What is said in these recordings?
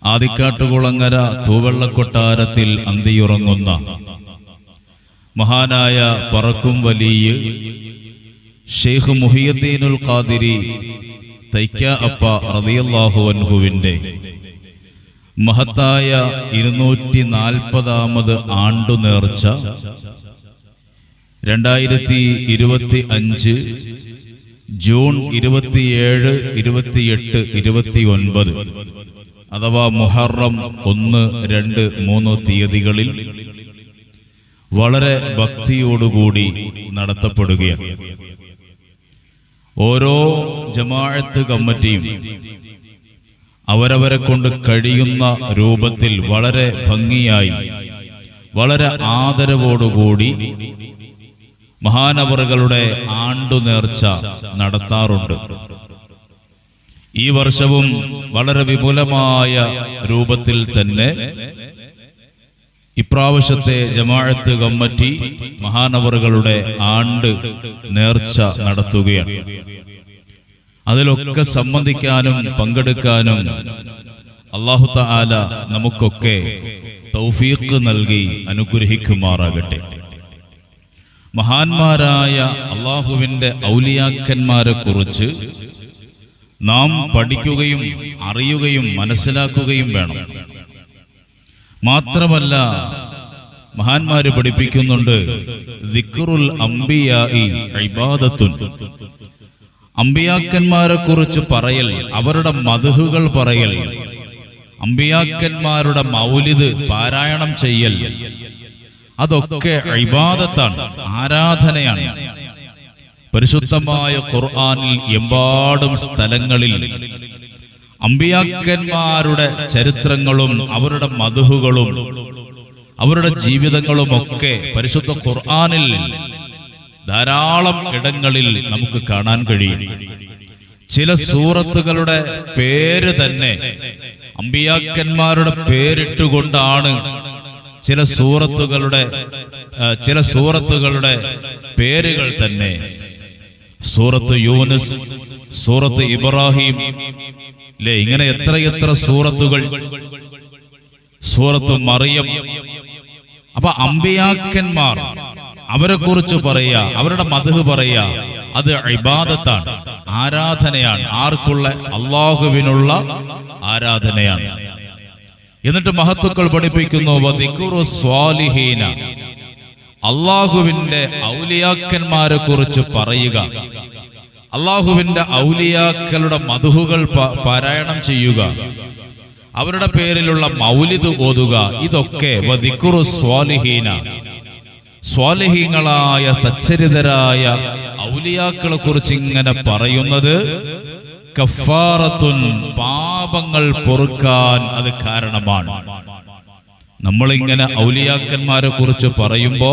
ആദിക്കാട്ടുകുളങ്ങര തൂവെള്ളക്കൊട്ടാരത്തിൽ അന്തിയുറങ്ങുന്ന മഹാനായ പറക്കും വലിയ ഷെയ്ഖ് മുഹിയുദ്ദീനുൽ ഖാദിരി തൈക്ക അപ്പ റളിയല്ലാഹു അൻഹുവിന്റെ മഹത്തായ 240ാമത് ആണ്ടു നേർച്ച 2025 ജൂൺ 27, 28, 29 അഥവാ മുഹറം 1, 2, 3 തീയതികളിൽ വളരെ ഭക്തിയോടുകൂടി നടത്തപ്പെടുകയാണ്. ഓരോ ജമാഅത്ത് കമ്മിറ്റിയും അവരവരെ കൊണ്ട് കഴിയുന്ന രൂപത്തിൽ വളരെ ഭംഗിയായി വളരെ ആദരവോടുകൂടി മഹാനവറുകളുടെ ആണ്ടു നേർച്ച നടത്താറുണ്ട്. ഈ വർഷവും വളരെ വിപുലമായ രൂപത്തിൽ തന്നെ ഇപ്രാവശ്യത്തെ ജമാഅത്ത് കമ്മിറ്റി മഹാനവറുകളുടെ ആണ്ട് നേർച്ച നടത്തുകയാണ്. അതിലൊക്കെ സംബന്ധിക്കാനും പങ്കെടുക്കാനും അല്ലാഹു തആല നമുക്കൊക്കെ തൗഫീഖ് നൽകി അനുഗ്രഹിക്കുമാറാകട്ടെ. മഹാന്മാരായ അല്ലാഹുവിന്റെ ഔലിയാക്കന്മാരെ കുറിച്ച് നാം പഠിക്കുകയും അറിയുകയും മനസ്സിലാക്കുകയും വേണം. മാത്രമല്ല മഹാന്മാര് പഠിപ്പിക്കുന്നുണ്ട്, ദിക്റുൽ അംബിയാഇ ഇബാദത്തുൻ. അമ്പിയാക്കന്മാരെ കുറിച്ച് പറയൽ, അവരുടെ മദ്ഹുകൾ പറയൽ, അമ്പിയാക്കന്മാരുടെ മൗലിദ് പാരായണം ചെയ്യൽ, അതൊക്കെ ഇബാദത്താണ്, ആരാധനയാണ്. പരിശുദ്ധമായ ഖുർആനിൽ എമ്പാടും സ്ഥലങ്ങളിൽ അമ്പിയാക്കന്മാരുടെ ചരിത്രങ്ങളും അവരുടെ മദ്ഹുകളും അവരുടെ ജീവിതങ്ങളും ഒക്കെ പരിശുദ്ധ ഖുർആനിൽ ധാരാളം ഇടങ്ങളിൽ നമുക്ക് കാണാൻ കഴിയും. ചില സൂറത്തുകളുടെ പേര് തന്നെ അമ്പിയാക്കന്മാരുടെ പേരിട്ടുകൊണ്ടാണ് ചില സൂറത്തുകളുടെ പേരുകൾ തന്നെ. സൂറത്ത് യൂനുസ്, സൂറത്ത് ഇബ്രാഹിം, ഇങ്ങനെ എത്രയെത്ര സൂറത്തുകൾ, സൂറത്ത് മറിയം. അപ്പൊ അമ്പിയാക്കന്മാർ അവരെ കുറിച്ച് പറയാ, അവരുടെ മദ്ഹ് പറയാ, അത് ഇബാദത്താണ്, ആരാധനയാണ്. ആർക്കുള്ള? അല്ലാഹുവിനുള്ള ആരാധനയാണ്. എന്നിട്ട് മഹത്തുക്കൾ പഠിപ്പിക്കുന്നു, വദിക്റു സ്വാലിഹീന, അല്ലാഹുവിന്റെ ഔലിയാക്കന്മാരെ കുറിച്ച് പറയുക, അല്ലാഹുവിന്റെ ഔലിയാക്കളുടെ മദ്ഹുകൾ പാരായണം ചെയ്യുക, അവരുടെ പേരിലുള്ള മൗലിദ് ഓതുക. ഇതൊക്കെ വദിക്റു സ്വാലിഹീന, സ്വാലിഹീങ്ങളായ സച്ചരിതരായ ഔലിയാക്കളെ കുറിച്ച് ഇങ്ങനെ പറയുന്നത് കഫാറത്തുൻ, പാപങ്ങൾ പൊറുക്കാൻ അത് കാരണമാണ്. നമ്മളിങ്ങനെ ഔലിയാക്കന്മാരെ കുറിച്ച് പറയുമ്പോ,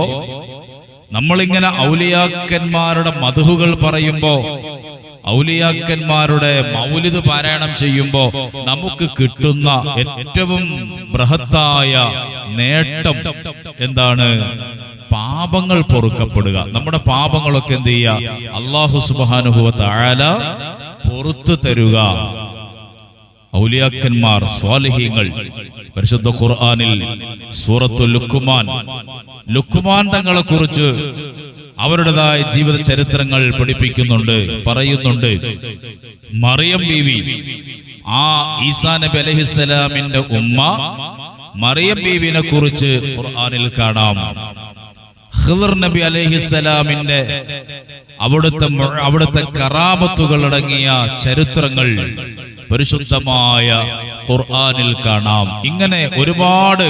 നമ്മളിങ്ങനെ ഔലിയാക്കന്മാരുടെ മദ്ഹുകൾ പറയുമ്പോ, ഔലിയാക്കന്മാരുടെ മൗലിദ് പാരായണം ചെയ്യുമ്പോ നമുക്ക് കിട്ടുന്ന ഏറ്റവും ബൃഹത്തായ നേട്ടം എന്താണ്? പാപങ്ങൾ പൊറുക്കപ്പെടുക. നമ്മുടെ പാപങ്ങളൊക്കെ എന്ത് ചെയ്യുക? അല്ലാഹു സുബ്ഹാനഹു വ തആല പൊറുത്തു തരുക. ഔലിയാക്കന്മാർ, സ്വാലിഹീങ്ങൾ പരിശുദ്ധ ഖുർആനിൽ സൂറത്തുൽ ലുഖ്മാൻ തങ്ങളെ കുറിച്ച് അവരുടേതായ ജീവിത ചരിത്രങ്ങൾ പഠിപ്പിക്കുന്നുണ്ട്, പറയുന്നുണ്ട്. മറിയം ബീവി, ആ ഈസാ നബി അലൈഹിസ്സലാമിന്റെ ഉമ്മ മറിയം ബീവിനെ കുറിച്ച് ഖുർആനിൽ കാണാം. ഖിദ്ർ നബി അലൈഹിസ്സലാമിന്റെ അവിടുത്തെ കറാമത്തുകൾ അടങ്ങിയ ചരിത്രങ്ങൾ പരിശുദ്ധമായ ഖുർആനിൽ കാണാം. ഇങ്ങനെ ഒരുപാട്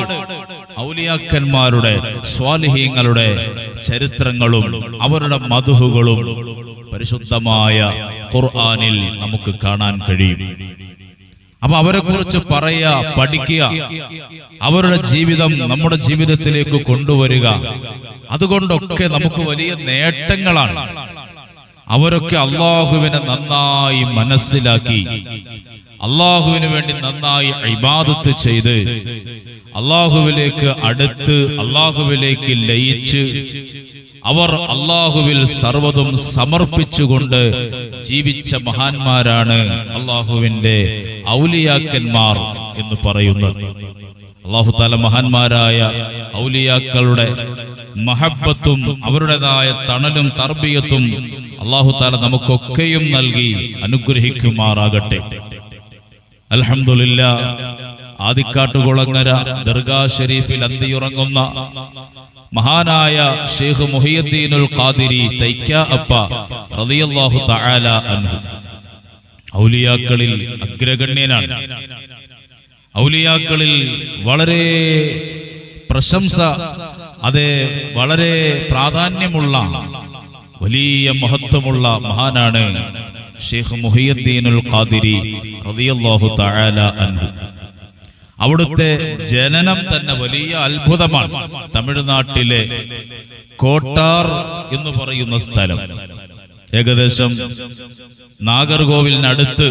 ഔലിയാക്കന്മാരുടെ, സ്വാലിഹീങ്ങളുടെ ചരിത്രങ്ങളും അവരുടെ മദ്ഹുകളും പരിശുദ്ധമായ ഖുർആനിൽ നമുക്ക് കാണാൻ കഴിയും. അപ്പൊ അവരെ കുറിച്ച് പറയാ, പഠിക്കുക, അവരുടെ ജീവിതം നമ്മുടെ ജീവിതത്തിലേക്ക് കൊണ്ടുവരിക. അതുകൊണ്ടൊക്കെ നമുക്ക് വലിയ നേട്ടങ്ങളാണ്. അവരൊക്കെ അല്ലാഹുവിനെ നന്നായി മനസ്സിലാക്കി അള്ളാഹുവിന് വേണ്ടി നന്നായി ഇബാദത്ത് ചെയ്ത് അള്ളാഹുവിലേക്ക് അടുത്ത് അള്ളാഹുവിലേക്ക് ലയിച്ച് അവർ അള്ളാഹുവിൽ സർവ്വതും സമർപ്പിച്ചുകൊണ്ട് ജീവിച്ച മഹാന്മാരാണ് അള്ളാഹുവിന്റെ ഔലിയാക്കന്മാർ എന്ന് പറയുന്നത്. അള്ളാഹു തആല മഹാന്മാരായ ഔലിയാക്കളുടെ മഹബ്ബത്തും അവരുടേതായ തണലും തർബിയത്തും അള്ളാഹു തആല നമുക്കൊക്കെയും നൽകി അനുഗ്രഹിക്കുമാറാകട്ടെ. അൽഹംദുലില്ലാഹ്, ആദിക്കാട്ടുകുളങ്ങര ദർഗാ ഷരീഫിൽ അന്തിയുറങ്ങുന്ന മഹാനായ ഷെയ്ഖ് മുഹിയുദ്ദീനുൽ ഖാദിരി തൈക്കാ അപ്പ റളിയല്ലാഹു തആല അൻഹു ഔലിയാക്കളിൽ അഗ്രഗണ്യനാണ്. ഔലിയാക്കളിൽ വളരെ പ്രശംസ, അതെ, വളരെ പ്രാധാന്യമുള്ള വലിയ മഹത്വമുള്ള മഹാനാണ് ഷെയ്ഖ് മുഹിയുദ്ദീനുൽ ഖാദിരി റളിയല്ലാഹു തആല അൻഹു. അവിടുത്തെ ജനനം തന്നെ വലിയ അത്ഭുതമാണ്. തമിഴ്നാട്ടിലെ കോട്ടാർ എന്ന് പറയുന്ന സ്ഥലം, ഏകദേശം നാഗർകോവിലിനടുത്ത്,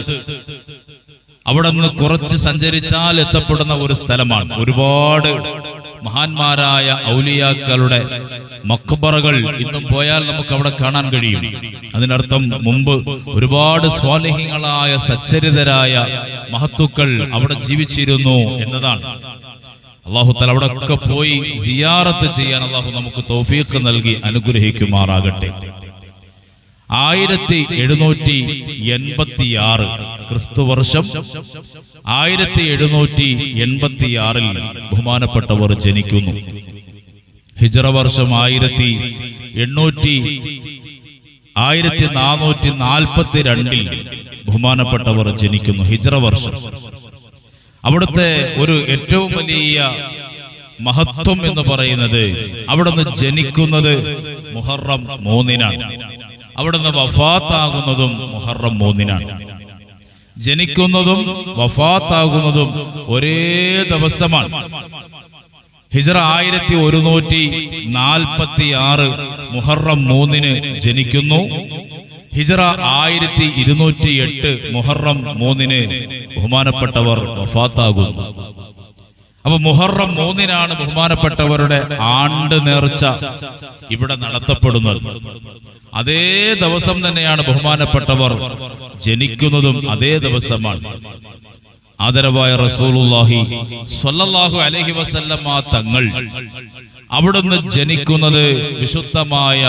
അവിടെ നിന്ന് കുറച്ച് സഞ്ചരിച്ചാൽ എത്തപ്പെടുന്ന ഒരു സ്ഥലമാണ്. ഒരുപാട് മഹാന്മാരായ ഔലിയാക്കളുടെ മഖ്ബറകൾ ഇന്നും പോയാൽ നമുക്ക് അവിടെ കാണാൻ കഴിയും. അതിനർത്ഥം മുമ്പ് ഒരുപാട് സ്വാലിഹീങ്ങളായ സച്ചരിതരായ മഹത്തുക്കൾ അവിടെ ജീവിച്ചിരുന്നു എന്നതാണ്. അല്ലാഹു തആല അവിടെ ഒക്കെ പോയി സിയാറത്ത് ചെയ്യാൻ അല്ലാഹു നമുക്ക് തൗഫീഖ് നൽകി അനുഗ്രഹിക്കുമാറാകട്ടെ. 1786 ക്രിസ്തുവർഷം 1786 ബഹുമാനപ്പെട്ടവർ ജനിക്കുന്നു. ഹിജ്റ വർഷം 1442 ബഹുമാനപ്പെട്ടവർ ജനിക്കുന്നു. ഹിജ്റ വർഷം. അവിടുത്തെ ഒരു ഏറ്റവും വലിയ മഹത്വം എന്ന് പറയുന്നത് അവിടുന്ന് ജനിക്കുന്നത് മുഹറം 3-നാണ്. അവിടുന്ന് വഫാത്താകുന്നതും മുഹറം 3-നാണ്. ജനിക്കുന്നതും വഫാത്താകുന്നതും ഒരേ ദിവസമാണ്. ഹിജ്റ 1146 മുഹറം 3-ന് ജനിക്കുന്നു. ഹിജ്റ 1208 മുഹറം 3-ന് ബഹുമാനപ്പെട്ടവർ വഫാത്താകുന്നു. അപ്പൊ മുഹറം 3-നാണ് ബഹുമാനപ്പെട്ടവരുടെ ആണ്ട് നേർച്ച ഇവിടെ നടത്തപ്പെടുന്നത്. അതേ ദിവസം തന്നെയാണ് ബഹുമാനപ്പെട്ടവർ ജനിക്കുന്നതും അതേ ദിവസമാണ്. ആദരവായ റസൂലുള്ളാഹി സ്വല്ലല്ലാഹു അലൈഹി വസല്ലമ തങ്ങൾ അവിടുന്ന് ജനിക്കുന്നത് വിശുദ്ധമായ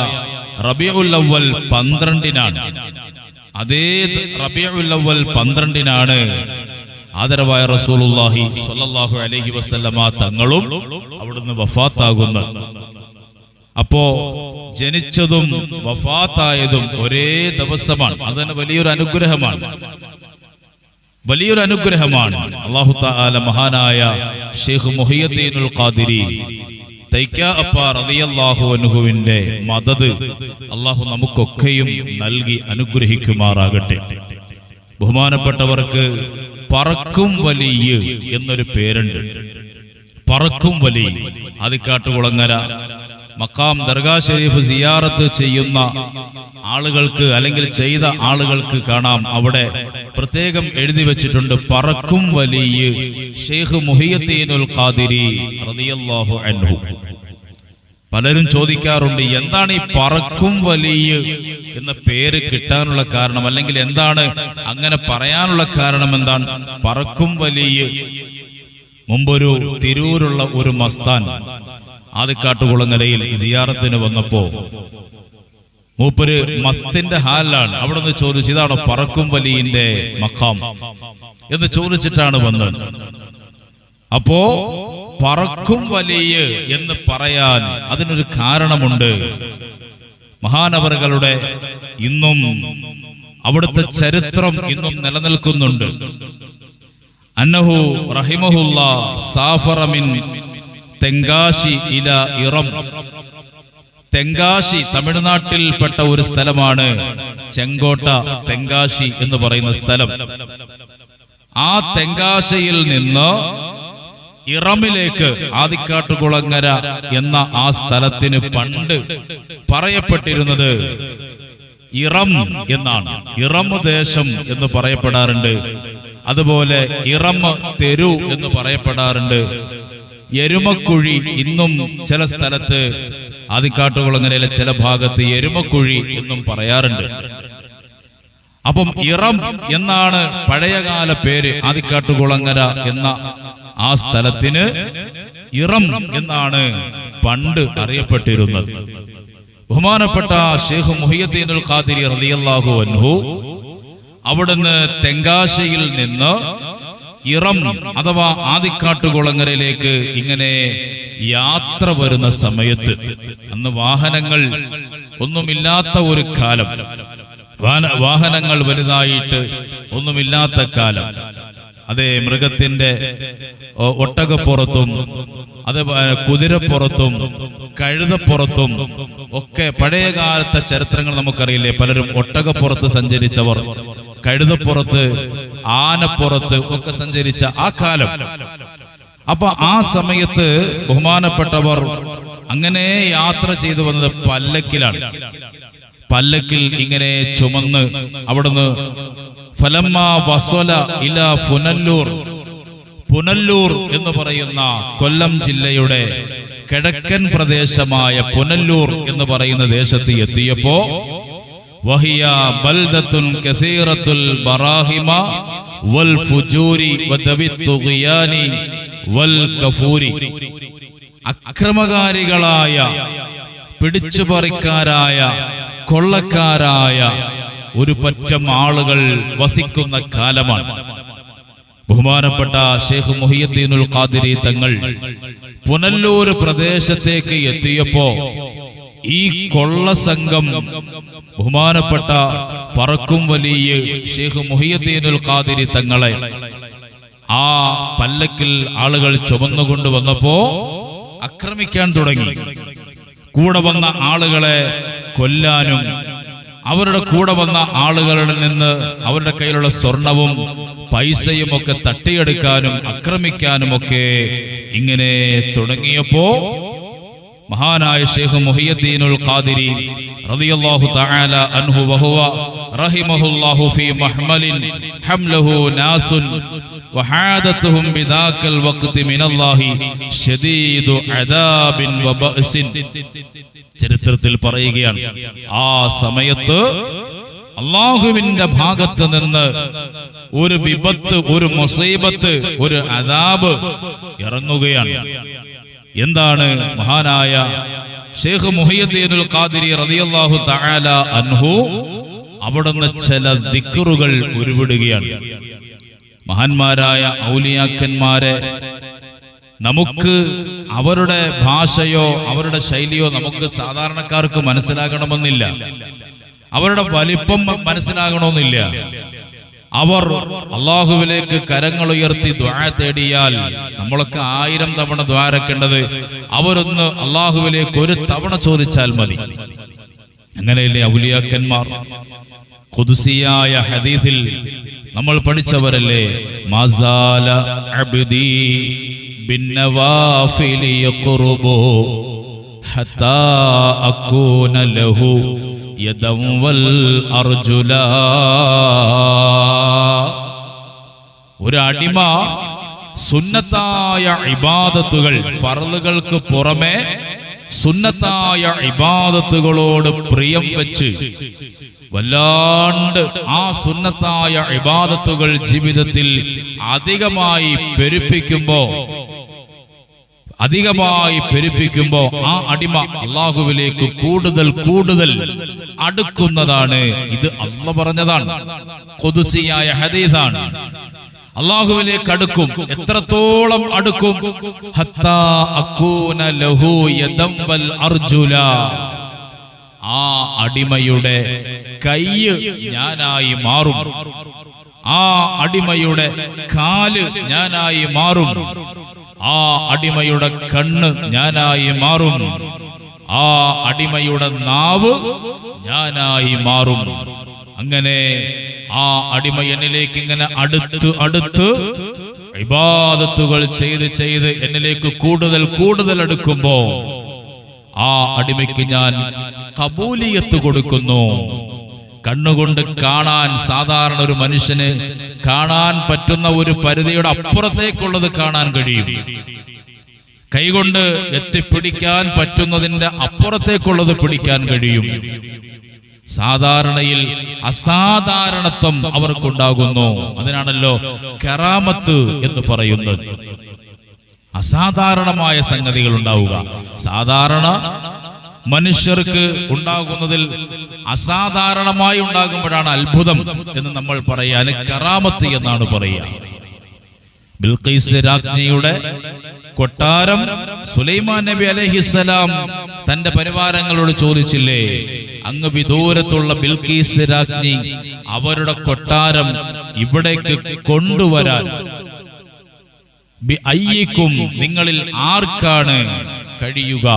റബീഉൽ അവ്വൽ 12-നാണ്. അതേ റബീഉൽ അവ്വൽ 12-നാണ് ആദരവായ റസൂലുള്ളാഹി സ്വല്ലല്ലാഹു അലൈഹി വസല്ലമ തങ്ങളും അവിടുന്ന് വഫാത്താകുന്നത്. അപ്പോ ജനിച്ചതും വഫാത്തായതും ഒരേ ദിവസമാണ്. അതന്നെ വലിയൊരു അനുഗ്രഹമാണ്, വലിയൊരു അനുഗ്രഹമാണ്. അല്ലാഹു തആല മഹാനായ ഷെയ്ഖ് മുഹിയുദ്ദീനുൽ ഖാദിരി തൈക്കാ അപ്പ റളിയല്ലാഹു അൻഹുവിന്റെ മദദ് അല്ലാഹു നമുക്കൊക്കെയും നൽകി അനുഗ്രഹിക്കുമാറാകട്ടെ. ബഹുമാനപ്പെട്ടവർക്ക് പറക്കും വലിയ എന്നൊരു പേരുണ്ട്. പറക്കും വലി ആദിക്കാട്ടുകുളങ്ങര മക്കാം ദർഗാ ഷരീഫ് സിയാറത്ത് ചെയ്യുന്ന ആളുകൾക്ക് അല്ലെങ്കിൽ ചെയ്ത ആളുകൾക്ക് കാണാം, അവിടെ പ്രത്യേകം എഴുതി വെച്ചിട്ടുണ്ട് പറക്കും വലിയ ഷെയ്ഖ് മുഹിയുദ്ദീനുൽ ഖാദിരി റളിയല്ലാഹു അൻഹു. പലരും ചോദിക്കാറുണ്ട്, എന്താണ് ഈ പറക്കും വലിയ എന്ന പേര് കിട്ടാനുള്ള കാരണം, അല്ലെങ്കിൽ എന്താണ് അങ്ങനെ പറയാനുള്ള കാരണം എന്താണ്? പറക്കും വലിയ മുമ്പൊരു തിരൂരുള്ള ഒരു മസ്താൻ ആദിക്കാട്ടുകുളങ്ങരയിൽ സിയാറത്തിന് വന്നപ്പോ മൂപ്പര് മസ്തിന്റെ ഹാലാണ്. അവിടെ നിന്ന് ചോദിച്ചു, ഇതാണോ പറക്കും വലിയിന്റെ മഖാം എന്ന് ചോദിച്ചിട്ടാണ് വന്നത്. അപ്പോ പറക്കും വലിയ എന്ന് പറയാൻ അതിനൊരു കാരണമുണ്ട്. മഹാനവറുകളുടെ ഇന്നും അവിടുത്തെ ചരിത്രം ഇന്നും നിലനിൽക്കുന്നുണ്ട്. അന്നഹു റഹിമഹുല്ലാ സാഫറ മിൻ തെങ്കാശി ഇല ഇറം. തെങ്കാശി തമിഴ്നാട്ടിൽപ്പെട്ട ഒരു സ്ഥലമാണ് ചെങ്കോട്ട തെങ്കാശി എന്ന് പറയുന്ന സ്ഥലം. ആ തെങ്കാശിയിൽ നിന്ന് ഇറമിലേക്ക് ആദിക്കാട്ടുകുളങ്ങര എന്ന ആ സ്ഥലത്തിന് പണ്ട് പറയപ്പെട്ടിരുന്നത് ഇറം എന്നാണ്. ഇറം ദേശം എന്ന് പറയപ്പെടാറുണ്ട്. അതുപോലെ ഇറം തെരു എന്ന് പറയപ്പെടാറുണ്ട്. എരുമക്കുഴി ഇന്നും ചില സ്ഥലത്ത് ആദിക്കാട്ടുകുളങ്ങരയിലെ ചില ഭാഗത്ത് എരുമക്കുഴി എന്നും പറയാറുണ്ട്. അപ്പം ഇറം എന്നാണ് പഴയകാല പേര്. ആദിക്കാട്ടുകുളങ്ങര എന്ന ആ സ്ഥലത്തിന് ഇറം എന്നാണ് പണ്ട് അറിയപ്പെട്ടിരുന്നത്. ബഹുമാനപ്പെട്ട ഷെയ്ഖ് മുഹിയുദ്ദീനുൽ ഖാദിരി റളിയല്ലാഹു അൻഹു അവിടുന്ന് തെങ്കാശിയിൽ നിന്ന് ഇറം അഥവാ ആദിക്കാട്ടുകുളങ്ങരയിലേക്ക് ഇങ്ങനെ യാത്ര വരുന്ന സമയത്ത്, അന്ന് വാഹനങ്ങൾ ഒന്നുമില്ലാത്ത ഒരു കാലം, വാഹനങ്ങൾ വലുതായിട്ട് ഒന്നുമില്ലാത്ത കാലം, അതേ മൃഗത്തിന്റെ ഒട്ടകപ്പുറത്തും അതേപോലെ കുതിരപ്പുറത്തും കഴുതപ്പുറത്തും ഒക്കെ പഴയ കാലത്തെ ചരിത്രങ്ങൾ നമുക്കറിയില്ലേ. പലരും ഒട്ടകപ്പുറത്ത് സഞ്ചരിച്ചവർ, കഴുതപ്പുറത്ത്, ആനപ്പുറത്ത് ഒക്കെ സഞ്ചരിച്ച ആ കാലം. അപ്പൊ ആ സമയത്ത് ബഹുമാനപ്പെട്ടവർ അങ്ങനെ യാത്ര ചെയ്തു വന്നത് പല്ലക്കിലാണ്. പല്ലക്കിൽ ഇങ്ങനെ ചുമന്ന് അവിടുന്ന് ഫലമ്മ വസ്വല ഇല പുനല്ലൂർ, പുനല്ലൂർ എന്ന് പറയുന്ന കൊല്ലം ജില്ലയുടെ കിഴക്കൻ പ്രദേശമായ പുനല്ലൂർ എന്ന് പറയുന്ന ദേശത്ത് എത്തിയപ്പോ വഹിയ ബൽദത്തുൻ കസീറത്തുൽ ബറാഹിമ വൽ ഫുജൂരി വദവിത്തുഗിയാനി വൽ കഫൂരി, അക്രമകാരികളായ, പിടിച്ചുപറിക്കാരായ, കൊള്ളക്കാരായ ഒരു പറ്റം ആളുകൾ വസിക്കുന്ന കാലമാണ്. ബഹുമാനപ്പെട്ട ഷെയ്ഖ് മുഹിയുദ്ദീനുൽ ഖാദിരി തങ്ങൾ പുനല്ലൂർ പ്രദേശത്തേക്ക് എത്തിയപ്പോ ഈ കൊള്ള സംഘം ബഹുമാനപ്പെട്ട പറക്കും വലിയ ഷെയ്ഖ് മുഹിയുദ്ദീനുൽ ഖാദിരി തങ്ങളെ ആ പല്ലക്കിൽ ആളുകൾ ചുമന്നുകൊണ്ട് വന്നപ്പോ ആക്രമിക്കാൻ തുടങ്ങി. കൂടെ വന്ന ആളുകളെ കൊല്ലാനും അവരുടെ കൂടെ വന്ന ആളുകളുടെ നിന്ന് അവരുടെ കയ്യിലുള്ള സ്വർണവും പൈസയും ഒക്കെ തട്ടിയെടുക്കാനും ആക്രമിക്കാനും ഒക്കെ ഇങ്ങനെ തുടങ്ങിയപ്പോ മഹാനായ ഷെയ്ഖ് മുഹിയുദ്ദീനുൽ ഖാദിരി റളിയല്ലാഹു തആല അൻഹു വഹുവ റഹിമഹുല്ലാഹു ഫീ മഹ്മലിൻ ഹംലഹു നാസുൻ വഹാദത്തുഹും ബിദാക്കൽ വഖ്തി മിനല്ലാഹി ശദീദു അദാബിൻ വബഅസിൻ. ചരിത്രത്തിൽ പറയുകയാണ്, ആ സമയത്ത് അല്ലാഹുവിന്റെ ഭാഗത്ത് നിന്ന് ഒരു വിപത്ത്, ഒരു മുസീബത്ത്, ഒരു അദാബ് ഇറങ്ങുകയാണ്. എന്താണ്? മഹാനായ ഷെയ്ഖ് മുഹിയുദ്ദീനുൽ ഖാദിരി റളിയല്ലാഹു തആല അൻഹു അവിടുന്ന് ചില ദിക്റുകൾ ഉരുവിടുകയാണ്. മഹാന്മാരായ ഔലിയാക്കന്മാരെ നമുക്ക് അവരുടെ ഭാഷയോ അവരുടെ ശൈലിയോ നമുക്ക് സാധാരണക്കാർക്ക് മനസ്സിലാകണമെന്നില്ല, അവരുടെ വലിപ്പം മനസ്സിലാകണമെന്നില്ല. അവർ അള്ളാഹുവിലേക്ക് കരങ്ങൾ ഉയർത്തി ദുആ തേടിയാൽ നമ്മളൊക്കെ 1000 തവണ ദ്വാരക്കേണ്ടത് അവരൊന്ന് അള്ളാഹുവിലേക്ക് ഒരു തവണ ചോദിച്ചാൽ മതി. അങ്ങനെയല്ലേ ഔലിയാക്കന്മാർ? ഖുദ്സിയായ ഹദീസിൽ നമ്മൾ പഠിച്ചവരല്ലേ, മസാല അബ്ദി ബിന്നവാഫിലി യഖ്റുബു ഹത്താ അകൂന ലഹു യദം വൽ അർജുല. ഒരു അടിമ സുന്നത്തായ ഇബാദത്തുകൾ, ഫർളുകൾക്ക് പുറമെ സുന്നത്തായ ഇബാദത്തുകളോട് പ്രിയം വെച്ച് വല്ലാണ്ട് ആ സുന്നത്തായ ഇബാദത്തുകൾ ജീവിതത്തിൽ അധികമായി പെരുപ്പിക്കുമ്പോ ആ അടിമ അള്ളാഹുവിലേക്ക് കൂടുതൽ കൂടുതൽ അടുക്കുന്നതാണ്. ഇത് അല്ലാഹ് പറഞ്ഞതാണ്, ഖുദ്സിയായ ഹദീസാണ്. അള്ളാഹുവിലേക്ക് അടുക്കും. എത്രത്തോളം അടുക്കും? ഹത്താ അകൂന ലഹു യദം വൽ അർജുല. ആ അടിമയുടെ കയ്യ് ഞാനായി മാറും, ആ അടിമയുടെ കാല് ഞാനായി മാറും, ആ അടിമയുടെ കണ്ണ് ഞാനായി മാറും, ആ അടിമയുടെ നാവ് ഞാനായി മാറും. അങ്ങനെ ആ അടിമ എന്നിലേക്ക് ഇങ്ങനെ അടുത്ത് ഇബാദത്തുകൾ ചെയ്ത് എന്നിലേക്ക് കൂടുതൽ കൂടുതൽ അടുക്കുമ്പോ ആ അടിമയ്ക്ക് ഞാൻ ഖബൂലിയത്ത് കൊടുക്കുന്നു. കണ്ണുകൊണ്ട് കാണാൻ സാധാരണ ഒരു മനുഷ്യന് കാണാൻ പറ്റുന്ന ഒരു പരിധിയുടെ അപ്പുറത്തേക്കുള്ളത് കാണാൻ കഴിയും. കൈകൊണ്ട് എത്തിപ്പിടിക്കാൻ പറ്റുന്നതിന്റെ അപ്പുറത്തേക്കുള്ളത് പിടിക്കാൻ കഴിയും. സാധാരണയിൽ അസാധാരണത്വം അവർക്കുണ്ടാകുന്നു. അതിനാണല്ലോ കറാമത്ത് എന്ന് പറയുന്നത്. അസാധാരണമായ സംഗതികൾ ഉണ്ടാവുക. സാധാരണ മനുഷ്യർക്ക് ഉണ്ടാകുന്നതിൽ അസാധാരണമായി ഉണ്ടാകുമ്പോഴാണ് അത്ഭുതം എന്ന് നമ്മൾ പറയാൻ കറാമത്ത് എന്നാണ് പറയുക. ബിൽഖീസ് രാജ്ഞിയുടെ കൊട്ടാരം സുലൈമാൻ നബി അലൈഹിസ്സലാം തന്റെ പരിവാരങ്ങളോട് ചോദിച്ചില്ലേ, അങ്ങ് വിദൂരത്തുള്ള ബിൽഖീസ് രാജ്ഞി അവരുടെ കൊട്ടാരം ഇവിടേക്ക് കൊണ്ടുവരാൻ ബിഅയ്യിക്കും നിങ്ങളിൽ ആർക്കാണ് കഴിയുക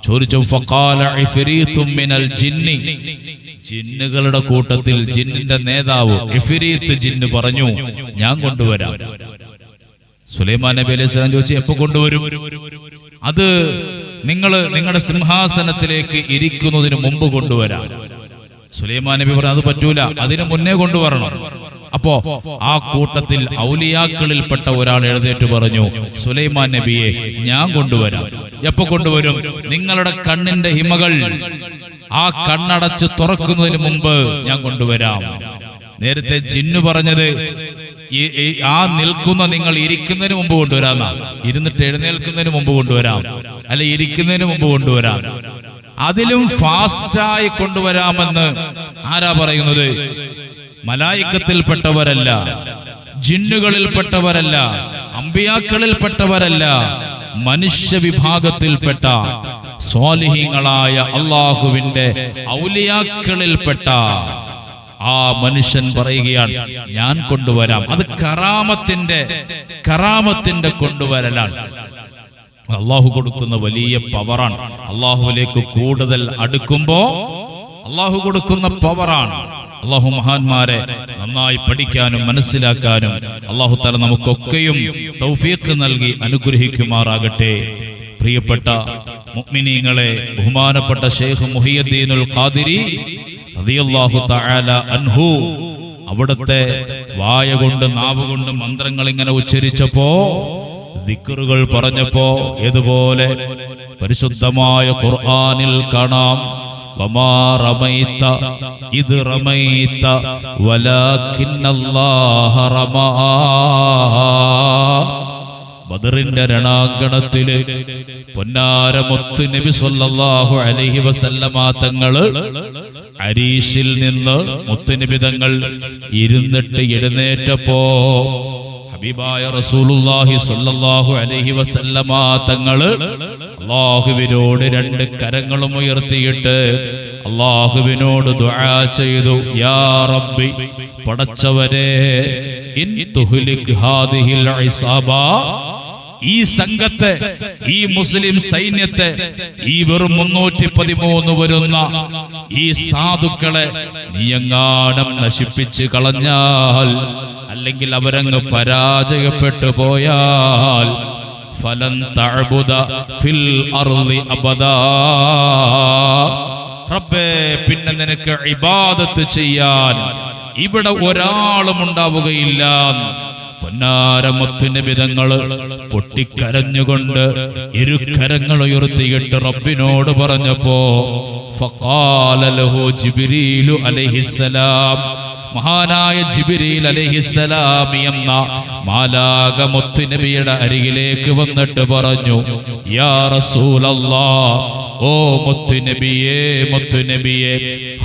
ചോദിച്ചു. ഫഖാല ഇഫ്രീത്തും മിനൽ ജിന്നി, ജിന്നുകളുടെ കൂട്ടത്തിൽ ജിന്നിന്റെ നേതാവ് ഇഫ്രീത്ത് ജിന്ന് പറഞ്ഞു, ഞാൻ കൊണ്ടുവരാം. സുലൈമാൻ നബി അലൈഹി സ്വലാം ചോദിച്ചു, എപ്പോ കൊണ്ടുവരും? അത് നിങ്ങൾ നിങ്ങളുടെ സിംഹാസനത്തിലേക്ക് ഇരിക്കുന്നതിന് മുമ്പ് കൊണ്ടുവരാം. സുലൈമാൻ നബി പറഞ്ഞു, അത് പറ്റൂല, അതിനു മുന്നേ കൊണ്ടുവരണം. അപ്പോ ആ കൂട്ടത്തിൽ ഔലിയാക്കളിൽപ്പെട്ട ഒരാൾ എഴുന്നേറ്റ് പറഞ്ഞു, സുലൈമാൻ നബിയെ ഞാൻ കൊണ്ടുവരാം. എപ്പോ കൊണ്ടുവരും? നിങ്ങളുടെ കണ്ണിന്റെ ഹിമകൾ ആ കണ്ണടച്ച് തുറക്കുന്നതിന് മുമ്പ് ഞാൻ കൊണ്ടുവരാം. നേരത്തെ ജിന്നു പറഞ്ഞത് ആ നിൽക്കുന്ന നിങ്ങൾ ഇരിക്കുന്നതിന് മുമ്പ് കൊണ്ടുവരാം, ഇരുന്നിട്ട് എഴുന്നേൽക്കുന്നതിന് മുമ്പ് കൊണ്ടുവരാം, അല്ലെ ഇരിക്കുന്നതിന് മുമ്പ് കൊണ്ടുവരാം. അതിലും ഫാസ്റ്റായി കൊണ്ടുവരാമെന്ന് ആരാ പറയുന്നത്? മലായിക്കത്തിൽപ്പെട്ടവരല്ല, ജിന്നുകളിൽപ്പെട്ടവരല്ല, അമ്പിയാക്കളിൽപ്പെട്ടവരല്ല, മനുഷ്യ വിഭാഗത്തിൽപ്പെട്ട സ്വാലിഹീങ്ങളായ അള്ളാഹുവിന്റെ ഔലിയാക്കളിൽപ്പെട്ട ആ മനുഷ്യൻ പറയുകയാണ്, ഞാൻ കൊണ്ടുവരാം. അത് കറാമത്തിന്റെ കൊണ്ടുവരലാണ്. അള്ളാഹു കൊടുക്കുന്ന വലിയ പവറാണ്. അള്ളാഹുവിലേക്ക് കൂടുതൽ അടുക്കുമ്പോ അള്ളാഹു കൊടുക്കുന്ന പവറാണ്. അള്ളാഹു മഹാന്മാരെ നന്നായി പഠിക്കാനും മനസ്സിലാക്കാനും അള്ളാഹു തആല നമുക്കൊക്കെയും തൗഫീഖ് നൽകി അനുഗ്രഹിക്കുമാറാകട്ടെ. പ്രിയപ്പെട്ട മുഅ്മിനീങ്ങളെ, ബഹുമാനപ്പെട്ട ശൈഖ് മുഹിയുദ്ദീനുൽ ഖാദിരി റളിയല്ലാഹു തആല അൻഹു അവിടുത്തെ വായ കൊണ്ട് നാവ് കൊണ്ട് മന്ത്രങ്ങൾ ഇങ്ങനെ ഉച്ചരിച്ചപ്പോ, ദിക്റുകൾ പറഞ്ഞപ്പോ, ഇതുപോലെ പരിശുദ്ധമായ ഖുർആനിൽ കാണാം, വമാ റമൈത ഇദ് റമൈത വലാകിന്നല്ലാഹ റമാ. ബദറിന്റെ രണാങ്കണത്തില് പൊന്നാരമുത്ത് നബി സല്ലല്ലാഹു അലൈഹി വസല്ലമ തങ്ങള് അരീശിൽ നിന്ന് മുത്തുനബി തങ്ങൾ ഇരുന്നിട്ട് എഴുന്നേറ്റപ്പോ ഹബീബായ റസൂലുള്ളാഹി സ്വല്ലല്ലാഹു അലൈഹി വസല്ലമ തങ്ങള് അല്ലാഹുവിനോട് രണ്ട് കരങ്ങളും ഉയർത്തിയിട്ട് അല്ലാഹുവിനോട് ദുആ ചെയ്തു, യാ റബ്ബി, പടച്ചവനെ, ഇൻ തുഹ്ലിക് ഹാദിഹിൽ ഇസാബ, ഈ സംഘത്തെ, ഈ മുസ്ലിം സൈന്യത്തെ, ഈ വെറും 313 വരുന്ന ഈ സാധുക്കളെ നീയെങ്ങാനും നശിപ്പിച്ച് കളഞ്ഞാൽ, അല്ലെങ്കിൽ അവരങ്ങ് പരാജയപ്പെട്ടു പോയാൽ, ഫലൻ തഅബുദ ഫിൽ അർളി അബദാ, റബ്ബേ, പിന്നെ നിനക്ക് ഇബാദത്ത് ചെയ്യാൻ ഇവിടെ ഒരാളും ഉണ്ടാവുകയില്ല. പൊന്നാരമുത്ത് നബി തങ്ങൾ പൊട്ടിക്കരഞ്ഞുകൊണ്ട് ഇരുകരങ്ങൾ ഉയർത്തിയിട്ട് റബ്ബിനോട് പറഞ്ഞപ്പോ, ഫഖാല ലഹു ജിബ്രീലു അലൈഹിസ്സലാം, മഹാനായ ജിബ്രീൽ അലൈഹിസ്സലാം എന്ന മാലാക മുത്ത് നബിയുടെ അരികിലേക്ക് വന്നിട്ട് പറഞ്ഞു, യാ റസൂലല്ലാഹ്, ഓ മുത്ത് നബിയേ,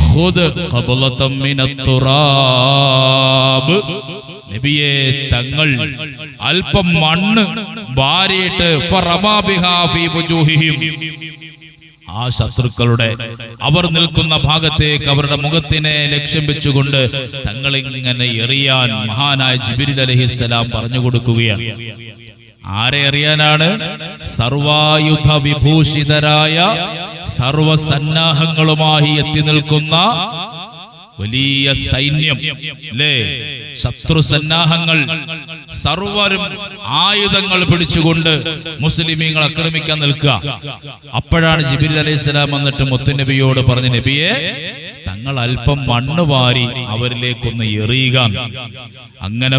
ഖുദ് ഖബ്ലതം മിനത് തുറാബ്, നബിയെ, തങ്ങൾ അല്പം മണ്ണ് വാരിയിട്ട് ഫറമാ ബിഹാ ഫീ വുജൂഹിഹിം, ആ ശത്രുക്കളുടെ അവർ നിൽക്കുന്ന ഭാഗത്തേക്ക് അവരുടെ മുഖത്തിനെ ലക്ഷ്യം വെച്ചുകൊണ്ട് തങ്ങൾ ഇങ്ങനെ എറിയാൻ മഹാനായ ജിബ്രീൽ അലൈഹിസ്സലാം പറഞ്ഞു കൊടുക്കുകയാണ്. ആരെ എറിയാനാണ്? സർവായുധ വിഭൂഷിതരായ സർവസന്നാഹങ്ങളുമായി എത്തി നിൽക്കുന്ന വലിയ സൈന്യം, അല്ലേ? ശത്രു സന്നാഹങ്ങൾ, സർവരും ആയുധങ്ങൾ പിടിച്ചുകൊണ്ട് മുസ്ലിമീങ്ങൾ ആക്രമിക്കാൻ നിൽക്കുക. അപ്പോഴാണ് ജിബ്രീൽ അലൈഹിസ്സലാം വന്നിട്ട് മുത്തുനബിയോട് പറഞ്ഞു, നബിയെ, നിങ്ങൾ അല്പം മണ്ണ് വാരി അവരിലേക്കൊന്ന് എറിയുക. അങ്ങനെ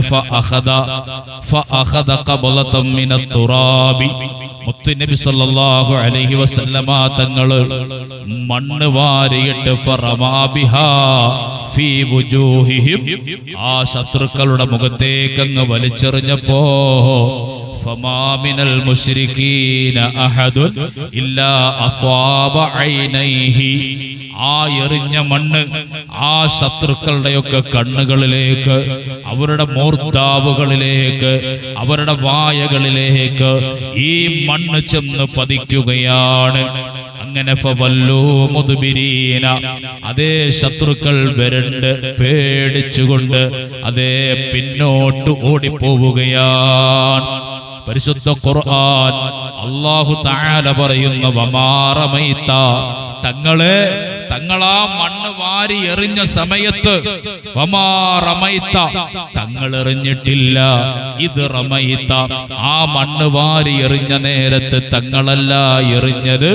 മുത്തുനബി സല്ലല്ലാഹു അലൈഹി വസല്ലമ തങ്ങള് മണ്ണ് വാരിയിട്ട് ഫറമാബിഹാ ഫീ വുജൂഹിഹിം, ആ ശത്രുക്കളുടെ മുഖത്തേക്ക് അങ്ങ് വലിച്ചെറിഞ്ഞപ്പോ ഫമാ മിനൽ മുശ്രികീന അഹദുൻ ഇല്ലാ അസ്വാബ ഐനൈഹി, ആ എറിഞ്ഞ മണ്ണ് ആ ശത്രുക്കളുടെയൊക്കെ കണ്ണുകളിലേക്ക്, അവരുടെ മൂർധാവുകളിലേക്ക്, അവരുടെ വായകളിലേക്ക് ഈ മണ്ണ് ചെന്ന് പതിക്കുകയാണ്. അങ്ങനെ ഫവല്ലൂ മുദ്ബിരീന, അതേ ശത്രുക്കൾ വരണ്ട് പേടിച്ചുകൊണ്ട് അതേ പിന്നോട്ട് ഓടിപ്പോവുകയാണ്. പരിശുദ്ധ ഖുർആൻ അല്ലാഹു തആല പറയുന്ന വമാ റമൈത, തങ്ങളാ മണ്ണ് വാരി എറിഞ്ഞ സമയത്ത് വമാ റമൈത, തങ്ങൾ എറിഞ്ഞിട്ടില്ല. ഇത് റമൈത, ആ മണ്ണ് വാരി എറിഞ്ഞ നേരത്ത് തങ്ങളല്ല എറിഞ്ഞത്.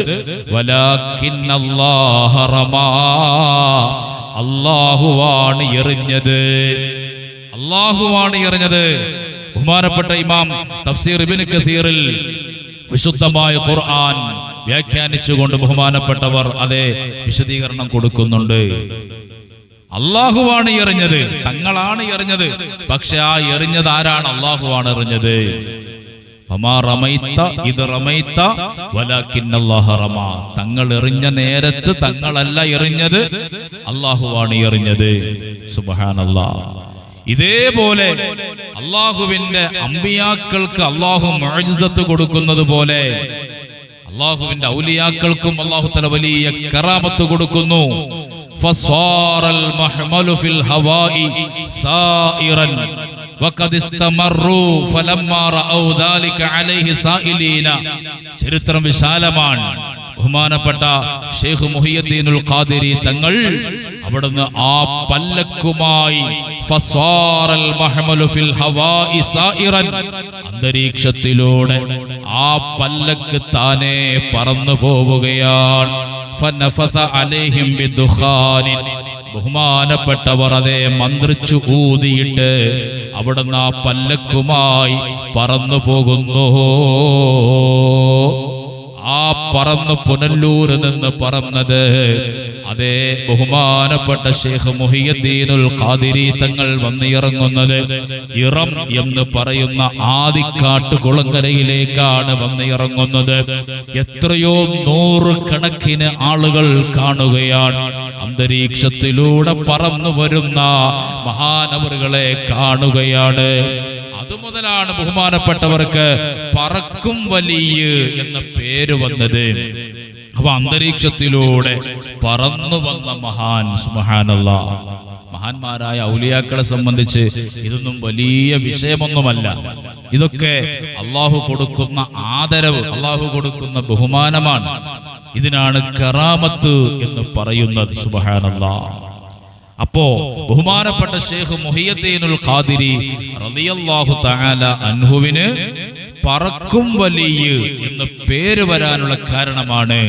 വലാകിന്നല്ലാഹ റമാ, അല്ലാഹുവാണ് എറിഞ്ഞത്. അല്ലാഹുവാണ് എറിഞ്ഞത്. ബഹുമാനപ്പെട്ട ഇമാം തഫ്സീർ ഇബ്നു കസീറിൽ വിശുദ്ധമായ ഖുർആൻ വ്യാഖ്യാനിച്ചുകൊണ്ട് ബഹുമാനപ്പെട്ടവർ അതേ വിശദീകരണം കൊടുക്കുന്നുണ്ട്. അല്ലാഹുവാണ് എറിഞ്ഞത്, തങ്ങളാണ് എറിഞ്ഞത്. പക്ഷെ ആ എറിഞ്ഞത് ആരാണ്? അല്ലാഹുവാണ് എറിഞ്ഞത്. വമാ റമൈത ഇത് റമൈത വലാകിന്നല്ലാഹ റമാ, തങ്ങൾ എറിഞ്ഞ നേരത്ത് തങ്ങളല്ല എറിഞ്ഞത്, അല്ലാഹുവാണ് എറിഞ്ഞത്. സുബ്ഹാനല്ലാഹ്. ഇതേപോലെ അള്ളാഹുവിന്റെ അമ്പിയാക്കൾക്ക് അള്ളാഹു മുഅ്ജിസത്ത് കൊടുക്കുന്നത് പോലെ അള്ളാഹുവിന്റെ ഔലിയാക്കൾക്കും അള്ളാഹു തആല വലിയ കറാമത്ത് കൊടുക്കുന്നു. ഫസാറൽ മഹ്മലു ഫിൽ ഹവാഇ സായിറൻ വഖദ് ഇസ്തമറു ഫലമ്മാ റഅൗ ദാലിക അലൈഹി സായിലീന. ചരിത്രം വിശാലമാണ്. ബഹുമാനപ്പെട്ട ശൈഖ് മുഹിയുദ്ദീനുൽ ഖാദിരി തങ്ങൾ അവിടുന്ന് ആ പല്ലക്കുമായി ഫസാറൽ മഹ്മലു ഫിൽ ഹവാഇ സായിറൻ, അന്തരീക്ഷത്തിലൂടെ ആ പല്ലക്ക് താനെ പറന്നു പോവുകയാണ്. ഫനഫസ അലൈഹിം ബിദുഖാനിൻ, ബഹുമാനപ്പെട്ടവർ അതേ മന്ത്രിച്ചു ഊതിയിട്ട് അവിടുന്ന് ആ പല്ലക്കുമായി പറന്നു പോകുന്നു. ആ പറന്ന് പുനല്ലൂര് നിന്ന് പറന്നത് അതേ ബഹുമാനപ്പെട്ട ശൈഖ് മുഹിയുദ്ദീനുൽ ഖാദിരി തങ്ങൾ വന്നിറങ്ങുന്നത് ഇറം എന്ന് പറയുന്ന ആദിക്കാട്ട് കുളങ്ങരയിലേക്കാണ് വന്നിറങ്ങുന്നത്. എത്രയോ നൂറുകണക്കിന് ആളുകൾ കാണുകയാണ്. അന്തരീക്ഷത്തിലൂടെ പറന്നു വരുന്ന മഹാനവറുകളെ കാണുകയാണ്. അതുമുതലാണ് ബഹുമാനപ്പെട്ടവർക്ക് പറക്കും വലിയ എന്ന പേര് വന്നത്. അപ്പൊ അന്തരീക്ഷത്തിലൂടെ പറന്നു വന്ന മഹാൻ, സുബ്ഹാനല്ലാഹ്. മഹാന്മാരായ ഔലിയാക്കളെ സംബന്ധിച്ച് ഇതൊന്നും വലിയ വിഷയമൊന്നുമല്ല. ഇതൊക്കെ അള്ളാഹു കൊടുക്കുന്ന ആദരവ്, അള്ളാഹു കൊടുക്കുന്ന ബഹുമാനമാണ്. ഇതിനാണ് കറാമത്ത് എന്ന് പറയുന്നത്. സുബ്ഹാനല്ലാഹ്. അപ്പോ ബഹുമാനപ്പെട്ട ശൈഖ് മുഹിയുദ്ദീനുൽ ഖാദിരി റളിയല്ലാഹു തആല അൻഹുവിന് പറക്കും വലിയ എന്ന് പേര് വരാനുള്ള കാരണമാണ്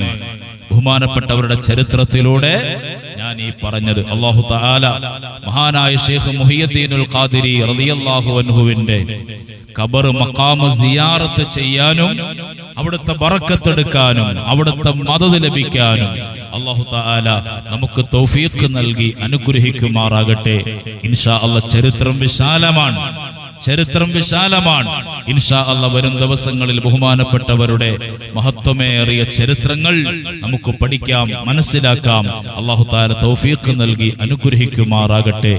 ബഹുമാനപ്പെട്ടവരുടെ ചരിത്രത്തിലൂടെ ഞാൻ ഈ പറഞ്ഞത്. അല്ലാഹു തആല മഹാനായ ശൈഖ് മുഹിയുദ്ദീനുൽ ഖാദിരി റളിയല്ലാഹു അൻഹുവിന്റെ ഖബർ മഖാം സിയാറത്ത് ചെയ്യാനും അവിടുത്തെ ബറക്കത്ത് എടുക്കാനും അവിടുത്തെ മദദ് ലഭിക്കാനും അല്ലാഹു തആല നമുക്ക് തൗഫീഖ് നൽകി അനുഗ്രഹിക്കുമാറാകട്ടെ. ഇൻഷാ അല്ലാഹ്. ചരിത്രം വിശാലമാണ്, ചരിത്രം വിശാലമാണ്. ഇൻഷാ അല്ലാഹ് വരും ദിവസങ്ങളിൽ ബഹുമാനപ്പെട്ടവരുടെ മഹത്വമേറിയ ചരിത്രങ്ങൾ നമുക്ക് പഠിക്കാം, മനസ്സിലാക്കാം. അല്ലാഹു തആല തൗഫീഖ് നൽകി അനുഗ്രഹിക്കുമാറാകട്ടെ.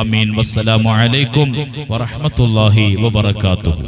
ആമീൻ. വസ്സലാമു അലൈക്കും വറഹ്മത്തുള്ളാഹി വബറകാതുഹു.